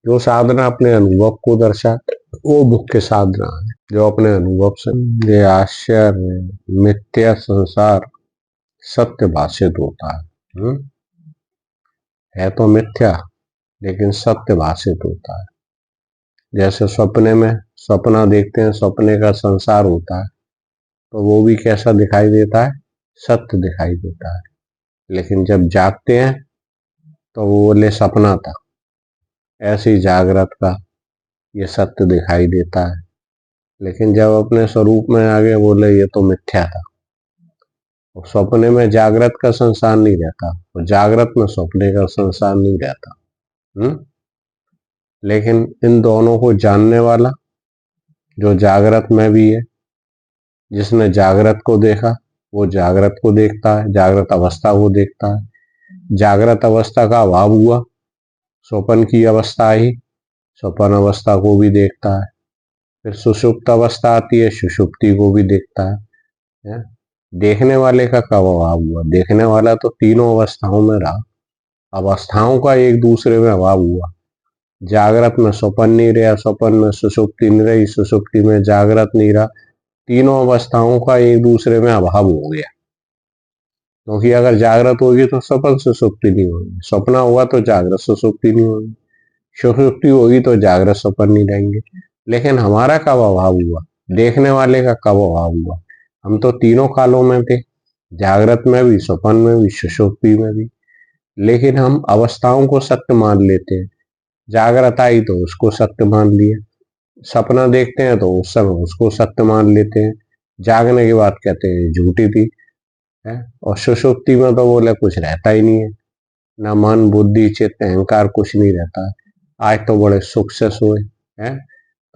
जो साधना अपने अनुभव को दर्शाते वो मुख्य साधना है, जो अपने अनुभव से ये आश्चर्य मिथ्या संसार सत्य भाषित होता है। है तो मिथ्या लेकिन सत्य भाषित होता है। जैसे सपने में सपना देखते हैं, सपने का संसार होता है, तो वो भी कैसा दिखाई देता है? सत्य दिखाई देता है। लेकिन जब जागते हैं तो वो बोले सपना था। ऐसे ही जागृत का ये सत्य दिखाई देता है, लेकिन जब अपने स्वरूप में आ गए बोले ये तो मिथ्या था। और सपने में जागृत का संसार नहीं रहता और जागृत में सपने का संसार नहीं रहता। लेकिन इन दोनों को जानने वाला जो जागृत में भी है, जिसने जागृत को देखा वो जागृत को देखता है, जागृत अवस्था को देखता है। जागृत अवस्था का अभाव हुआ, स्वप्न की अवस्था आई, स्वप्न अवस्था को भी देखता है। फिर सुषुप्त अवस्था आती है, सुषुप्ति को भी देखता है। देखने वाले का कब अभाव हुआ? देखने वाला तो तीनों अवस्थाओं में रहा, अवस्थाओं का एक दूसरे में अभाव हुआ। जागृत में स्वप्न नहीं रहा, स्वप्न में सुषुप्ति नहीं रही, सुषुप्ति में जागृत नहीं रहा। तीनों अवस्थाओं का एक दूसरे में अभाव हो गया, क्योंकि अगर जागृत होगी तो स्वप्न सुषुप्ति नहीं होगी, स्वप्न होगा तो जागृत सुषुप्ति नहीं होगी, सुषुप्ति होगी तो जागृत स्वप्न नहीं रहेंगे। लेकिन हमारा कब अभाव हुआ? देखने वाले का कब अभाव हुआ? हम तो तीनों कालों में थे, जागृत में भी, स्वप्न में भी, सुषुप्ति में भी। लेकिन हम अवस्थाओं को सत्य मान लेते हैं। जागृत आई तो उसको सत्य मान लिया, सपना देखते हैं तो उस समय उसको सत्य मान लेते हैं, जागने के बाद कहते हैं झूठी थी। है और सुषुप्ति में तो बोले कुछ रहता ही नहीं है, ना मन बुद्धि चित्त अहंकार कुछ नहीं रहता है। आज तो बड़े सुख से सोए हैं,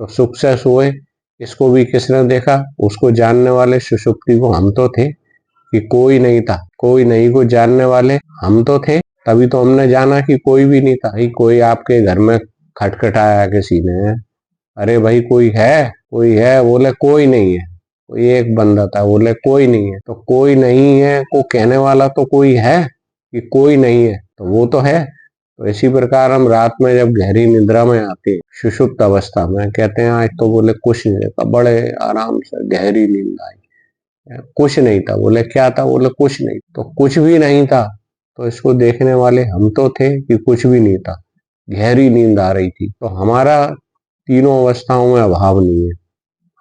तो सुख से सोए इसको भी किसने देखा? उसको जानने वाले सुषुप्ति को हम तो थे कि कोई नहीं था, कोई नहीं को जानने वाले हम तो थे, तभी तो हमने जाना कि कोई भी नहीं था। कोई आपके घर में खटखटाया किसी ने, अरे भाई कोई है? कोई है? बोले कोई नहीं है। कोई एक बंदा था, बोले कोई नहीं है। तो कोई नहीं है को कहने वाला तो कोई है कि कोई नहीं है, तो वो तो है। तो इसी प्रकार हम रात में जब गहरी निद्रा में आते हैं, सुषुप्त अवस्था में, कहते हैं आज तो बोले कुछ नहीं था, बड़े आराम से गहरी नींद आई, कुछ नहीं था। बोले क्या था? बोले कुछ नहीं। तो कुछ भी नहीं था तो इसको देखने वाले हम तो थे कि कुछ भी नहीं था, गहरी नींद आ रही थी। तो हमारा तीनों अवस्थाओं में अभाव नहीं है,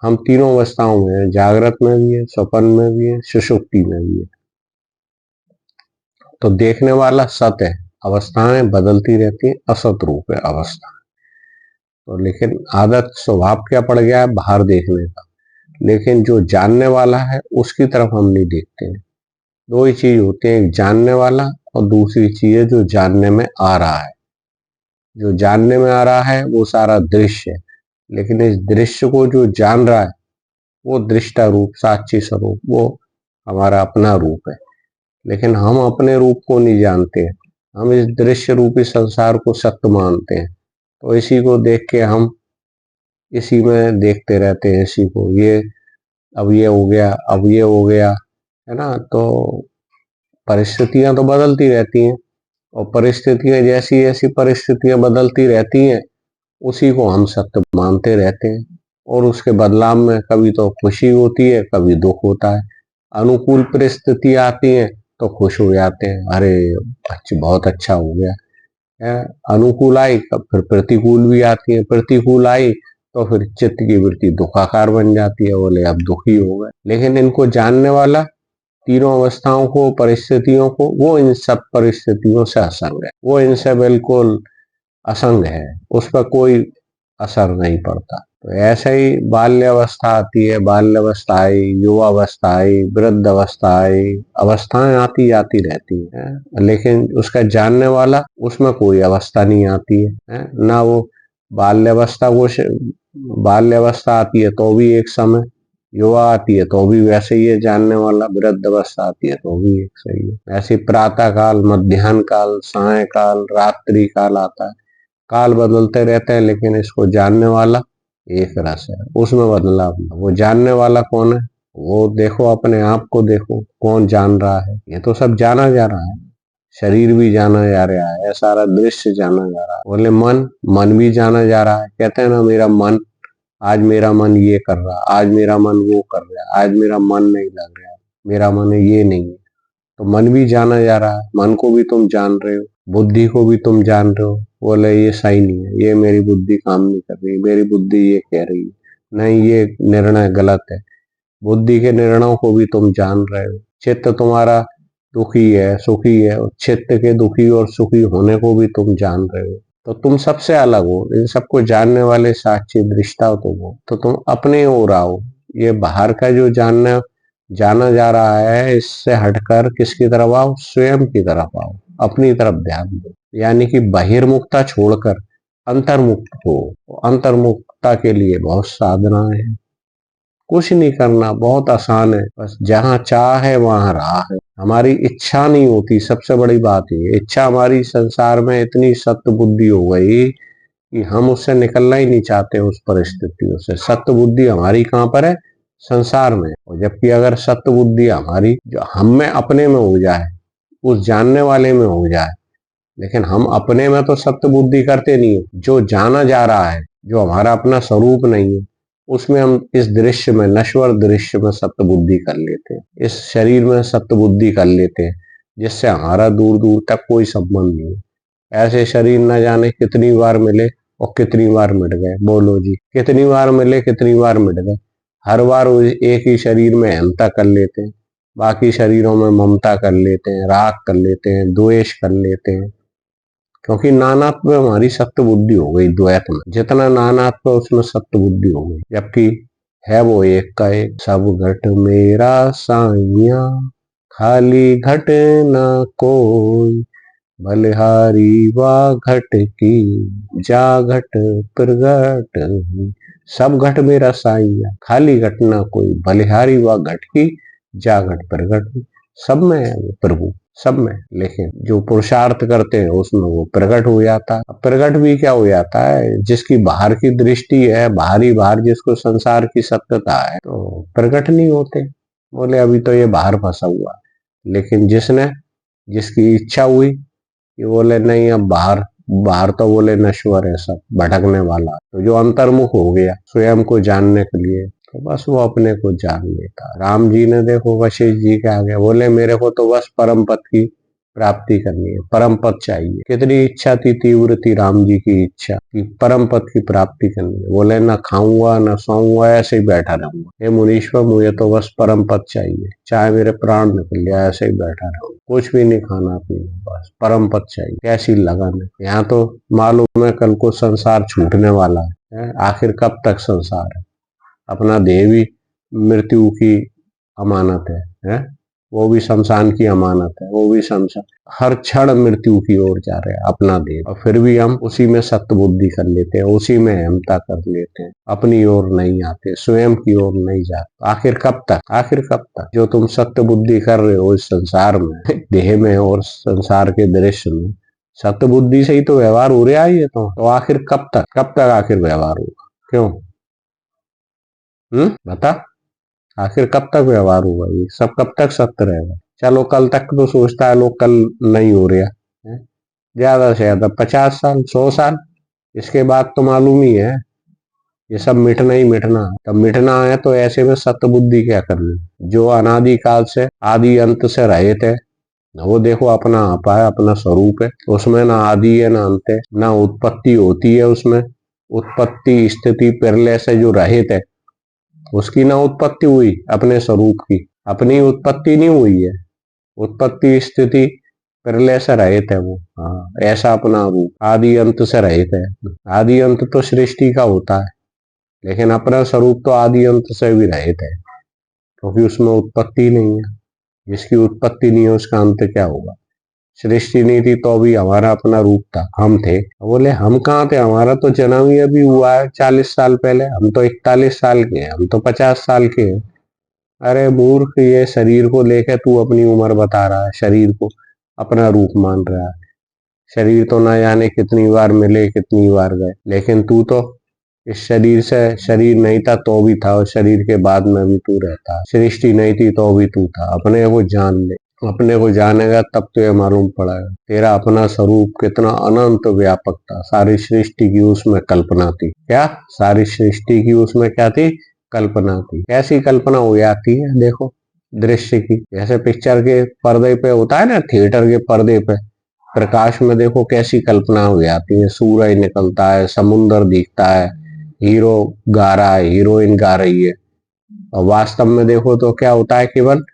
हम तीनों अवस्थाओं में हैं, जागृत में भी है, स्वप्न में भी है, सुषुप्ति में भी है। तो देखने वाला सत है, अवस्थाएं बदलती रहती है, असत रूप है अवस्था। तो लेकिन आदत स्वभाव क्या पड़ गया है? बाहर देखने का। लेकिन जो जानने वाला है उसकी तरफ हम नहीं देखते हैं। दो ही चीज होते हैं, एक जानने वाला और दूसरी चीज है जो जानने में आ रहा है। जो जानने में आ रहा है वो सारा दृश्य है, लेकिन इस दृश्य को जो जान रहा है वो दृष्टा रूप, साक्षी स्वरूप, वो हमारा अपना रूप है। लेकिन हम अपने रूप को नहीं जानते हैं, हम इस दृश्य रूपी संसार को सत्य मानते हैं। तो इसी को देख के हम इसी में देखते रहते हैं, इसी को, ये अब ये हो गया, अब ये हो गया, है ना। तो परिस्थितियां तो बदलती रहती हैं, और परिस्थितियां जैसी जैसी परिस्थितियां बदलती रहती हैं उसी को हम सत्य मानते रहते हैं। और उसके बदलाव में कभी तो खुशी होती है, कभी दुख होता है। अनुकूल परिस्थिति आती है तो खुश हो जाते हैं, अरे बहुत अच्छा हो गया है। अनुकूल आई तब फिर प्रतिकूल भी आती है, प्रतिकूल आई तो फिर चित्त की वृत्ति दुखाकार बन जाती है, बोले अब दुखी हो गए। लेकिन इनको जानने वाला तीनों अवस्थाओं को, परिस्थितियों को, वो इन सब परिस्थितियों से असंग है, वो इनसे बिल्कुल असंग है, उस पर कोई असर नहीं पड़ता। तो ऐसे ही बाल्य अवस्था आती है, बाल्य अवस्था आई, युवा अवस्था आई, वृद्ध अवस्था आई, अवस्थाएं आती जाती रहती हैं, लेकिन उसका जानने वाला, उसमें कोई अवस्था नहीं आती है, ना वो बाल्य अवस्था को, बाल्य अवस्था आती है तो भी एक समय, युवा आती है तो भी वैसे ही है जानने वाला, वृद्ध अवस्था आती है तो भी एक सही है। ऐसे प्रातः काल, मध्याह्न काल, साय काल, रात्रि काल आता है, काल बदलते रहते हैं, लेकिन इसको जानने वाला एक रस है, उसमें बदलाव नहीं। वो जानने वाला कौन है? वो देखो, अपने आप को देखो, कौन जान रहा है? ये तो सब जाना जा रहा है। शरीर भी जाना जा रहा है, सारा दृश्य जाना जा रहा है। बोले मन भी जाना जा रहा है। कहते हैं ना, मेरा मन, आज मेरा मन ये कर रहा, आज मेरा मन वो कर रहा, आज मेरा मन नहीं लग रहा, मेरा मन ये नहीं है। तो मन भी जाना जा रहा है, मन को भी तुम जान रहे हो, बुद्धि को भी तुम जान रहे हो। बोले ये सही नहीं है, ये मेरी बुद्धि काम नहीं कर रही, मेरी बुद्धि ये कह रही है, नहीं ये निर्णय गलत है। बुद्धि के निर्णयों को भी तुम जान रहे हो। चित्त तुम्हारा दुखी है, सुखी है, चित्त के दुखी और सुखी होने को भी तुम जान रहे हो। तो तुम सबसे अलग हो, इन सबको जानने वाले साक्षी दृष्टा तुम हो। तो तुम अपने ओर आओ। ये बाहर का जो जाना जा रहा है, इससे हटकर किसकी तरफ आओ? स्वयं की तरफ आओ, अपनी तरफ ध्यान दो। यानी कि बहिर्मुखता छोड़कर अंतर्मुक्त हो। अंतर्मुक्तता के लिए बहुत साधना है, कुछ नहीं करना, बहुत आसान है। बस जहाँ चाह है वहां राह है। हमारी इच्छा नहीं होती, सबसे बड़ी बात ये। इच्छा हमारी संसार में इतनी सत्य बुद्धि हो गई कि हम उससे निकलना ही नहीं चाहते, उस परिस्थितियों से। सत्य बुद्धि हमारी कहाँ पर है? संसार में। और जबकि अगर सत्य बुद्धि हमारी जो हम में अपने में हो जाए, उस जानने वाले में हो जाए, लेकिन हम अपने में तो सत्य बुद्धि करते नहीं है। जो जाना जा रहा है, जो हमारा अपना स्वरूप नहीं है, उसमें हम इस दृश्य में, नश्वर दृश्य में सत्य बुद्धि कर लेते हैं, इस शरीर में सत्य बुद्धि कर लेते हैं, जिससे हमारा दूर दूर तक कोई संबंध नहीं है। ऐसे शरीर न जाने कितनी बार मिले और कितनी बार मिट गए। बोलो जी, कितनी बार मिले, कितनी बार मिट गए। हर बार एक ही शरीर में अहंता कर लेते हैं, बाकी शरीरों में ममता कर लेते हैं, राग कर लेते हैं, द्वेष कर लेते हैं। क्योंकि नानात्व में हमारी सत्य बुद्धि हो गई। द्वैत में जितना नानात्व उसमें सत्य बुद्धि हो गई, जबकि है वो एक का एक। सब घट मेरा साइया, खाली घट ना कोई, बलिहारी वा घट की, जा घट प्रगट हुई। सब घट मेरा साइया, खाली घट ना कोई, बलिहारी वा घट की, जा घट प्रगट हुई। सब में है वो प्रभु, सब में। लेकिन जो पुरुषार्थ करते हैं उसमें वो प्रकट हो जाता है। प्रकट भी क्या हो जाता है? जिसकी बाहर की दृष्टि है, बाहर जिसको संसार की सत्यता है, तो प्रकट नहीं होते। बोले अभी तो ये बाहर फंसा हुआ है। लेकिन जिसकी इच्छा हुई कि बोले नहीं, अब बाहर बाहर तो बोले नश्वर है, सब भटकने वाला। तो जो अंतर्मुख हो गया स्वयं को जानने के लिए, तो बस वो अपने को जान लेता। राम जी ने देखो वशिष्ठ जी के आगे बोले, मेरे को तो बस परम पद की प्राप्ति करनी है, परम पद चाहिए। कितनी इच्छा थी, तीव्र थी राम जी की इच्छा कि परम पद की प्राप्ति करनी है। बोले ना खाऊंगा ना सोऊंगा, ऐसे ही बैठा रहूंगा। हे मुनीश्वर, मुझे तो बस परम पद चाहिए, चाहे मेरे प्राण निकल जाए, ऐसे ही बैठा रहूंगा, कुछ भी नहीं खाना पीना, बस परम पद चाहिए। कैसी लगन है। यहाँ तो मालूम है कल को संसार छूटने वाला है। आखिर कब तक संसार है? अपना देह भी मृत्यु की अमानत है? वो भी शमशान की अमानत है, वो भी शमशान। हर क्षण मृत्यु की ओर जा रहे हैं अपना देह, और फिर भी हम उसी में सत्य बुद्धि कर लेते हैं, उसी में अहमता कर लेते हैं, अपनी ओर नहीं आते, स्वयं की ओर नहीं जाते। आखिर कब तक? आखिर कब तक? जो तुम सत्य बुद्धि कर रहे हो इस संसार में, देह में और संसार के दृश्य में, सत्य बुद्धि से ही तो व्यवहार हो रहा है ये। तो आखिर कब तक, कब तक आखिर व्यवहार होगा? क्यों? बता, आखिर कब तक व्यवहार होगा? ये सब कब तक सत्य रहेगा? चलो कल तक तो सोचता है लोग, कल नहीं हो रहा है, ज्यादा से ज्यादा 50 साल, 100 साल। इसके बाद तो मालूम ही है ये सब मिटना ही मिटना है। तब मिटना है तो ऐसे में सत्य बुद्धि क्या करनी? जो अनादि काल से, आदि अंत से रहित है, वो देखो अपना आपा है, अपना स्वरूप है। उसमें ना आदि है ना अंत है, ना उत्पत्ति होती है उसमें। उत्पत्ति स्थिति प्रलय से जो रहित है, उसकी ना उत्पत्ति हुई अपने स्वरूप की, अपनी उत्पत्ति नहीं हुई है। उत्पत्ति स्थिति प्रलय से रहित है वो। हाँ, ऐसा अपना रूप आदि अंत से रहित है। आदि अंत तो सृष्टि का होता है, लेकिन अपना स्वरूप तो आदि अंत से भी रहित है, क्योंकि उसमें उत्पत्ति नहीं है। जिसकी उत्पत्ति नहीं है उसका अंत क्या होगा? सृष्टि नहीं थी तो भी हमारा अपना रूप था, हम थे। बोले हम कहाँ थे? हमारा तो जन्म ही अभी हुआ है 40 साल पहले। हम तो 41 साल के हैं, हम तो 50 साल के हैं। अरे मूर्ख, ये शरीर को लेके तू अपनी उम्र बता रहा है, शरीर को अपना रूप मान रहा है। शरीर तो ना जाने कितनी बार मिले, कितनी बार गए, लेकिन तू तो इस शरीर से, शरीर नहीं था तो भी था, और शरीर के बाद में भी तू रहता। सृष्टि नहीं थी तो भी तू था। अपने को जान ले। अपने को जानेगा तब तो ये मालूम पड़ेगा तेरा अपना स्वरूप कितना अनंत व्यापक था। सारी सृष्टि की उसमें कल्पना थी। क्या सारी सृष्टि की उसमें क्या थी? कल्पना थी। कैसी कल्पना हो जाती है? देखो दृश्य की, जैसे पिक्चर के पर्दे पे होता है ना, थिएटर के पर्दे पे प्रकाश में देखो कैसी कल्पना हो जाती है। सूरज निकलता है, समुन्द्र दिखता है, हीरो गा रहा है, हीरोइन गा रही है, और वास्तव में देखो तो क्या होता है? केवल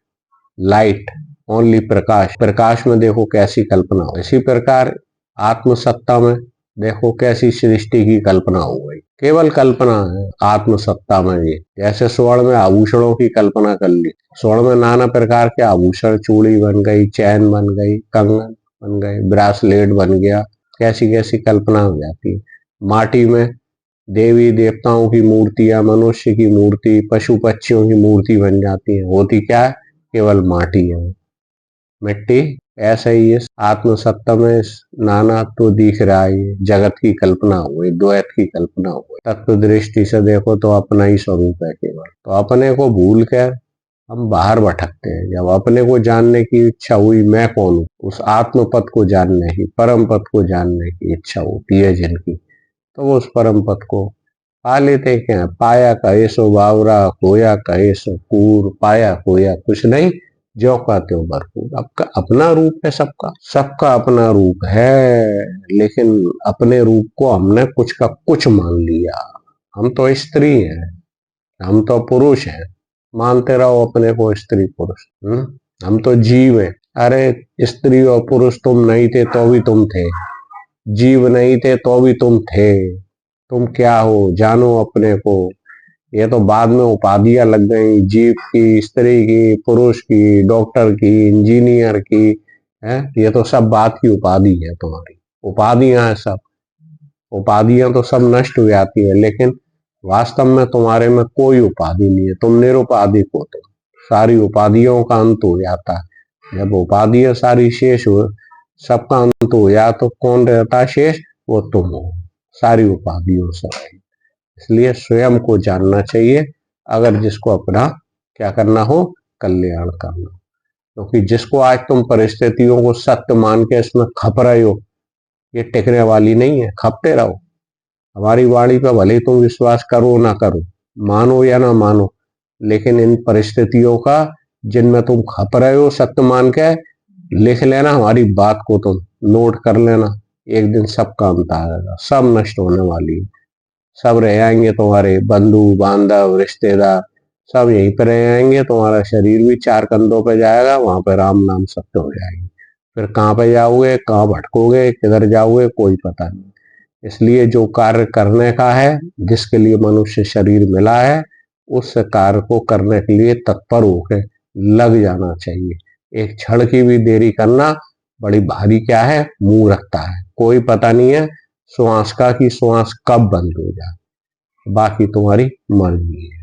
लाइट, ओनली प्रकाश। प्रकाश में देखो कैसी कल्पना हो। इसी प्रकार आत्म सत्ता में देखो कैसी सृष्टि की कल्पना हो गई। केवल कल्पना है आत्म सत्ता में। ये जैसे स्वर्ण में आभूषणों की कल्पना कर ली, स्वर्ण में नाना प्रकार के आभूषण, चूड़ी बन गई, चैन बन गई, कंगन बन गए, ब्रासलेट बन गया, कैसी कैसी कल्पना हो जाती है। माटी में देवी देवताओं की मूर्तियां, मनुष्य की मूर्ति, पशु पक्षियों की मूर्ति बन जाती है। होती क्या है? केवल माटी है, मिट्टी। ऐसा ही है आत्म सत्ता में नाना तो दिख रहा है। ये जगत की कल्पना हो गई, द्वैत की कल्पना हो गई। तत्व दृष्टि से देखो तो अपना ही स्वरूप है केवल। तो अपने को भूल कर हम बाहर भटकते हैं। जब अपने को जानने की इच्छा हुई, मैं कौन हूँ, उस आत्म पद को जानने की, परम पद को जानने की इच्छा होती है जिनकी, तो वो उस परम पद को पा लेते क्या? पाया कहे सो बावरा, खोया कहे सो कूर, पाया खोया कुछ नहीं, ज्यों का त्यों भरपूर। आपका अपना रूप है, सबका सबका अपना रूप है, लेकिन अपने रूप को हमने कुछ का कुछ मान लिया। हम तो स्त्री हैं, हम तो पुरुष हैं, मानते रहो अपने को स्त्री पुरुष। हम तो जीव हैं। अरे स्त्री और पुरुष तुम नहीं थे तो भी तुम थे, जीव नहीं थे तो भी तुम थे। तुम क्या हो जानो अपने को। ये तो बाद में उपाधियां लग गई, जीव की, स्त्री की, पुरुष की, डॉक्टर की, इंजीनियर की, है। ये तो सब बात की उपाधि है, तुम्हारी उपाधियां हैं सब। उपाधियां तो सब नष्ट हो जाती है, लेकिन वास्तव में तुम्हारे में कोई उपाधि नहीं है। तुम निरुपाधिक हो। तुम सारी उपाधियों का अंत हो जाता है। जब उपाधियां सारी शेष हो, सबका अंत हो जाए, तो कौन रहता है शेष? वो तुम हो, सारी उपाधियों से। इसलिए स्वयं को जानना चाहिए, अगर जिसको अपना क्या करना हो, कल्याण करना। क्योंकि जिसको आज तुम परिस्थितियों को सत्य मान के इसमें खप रहे हो, ये टिकने वाली नहीं है। खपते रहो। हमारी वाणी पर भले तुम विश्वास करो ना करो, मानो या ना मानो, लेकिन इन परिस्थितियों का जिनमें तुम खप रहे हो सत्य मान के, लिख लेना हमारी बात को, तुम नोट कर लेना। एक दिन सबका अंत आएगा, सब नष्ट होने वाली है। सब रह जाएंगे तुम्हारे बंधु बांधव रिश्तेदार, सब यहीं पर रह जाएंगे। तुम्हारा शरीर भी चार कंधों पे जाएगा, वहां पे राम नाम सत्य हो जाएगी। फिर कहाँ पे जाओगे, कहाँ भटकोगे, किधर जाओगे, कोई पता नहीं। इसलिए जो कार्य करने का है, जिसके लिए मनुष्य शरीर मिला है, उस कार्य को करने के लिए तत्पर होकर लग जाना चाहिए। एक क्षण की भी देरी करना बड़ी भारी क्या है? मूर्खता है। कोई पता नहीं है श्वास का कि श्वास कब बंद हो जाए। बाकी तुम्हारी मर्जी है।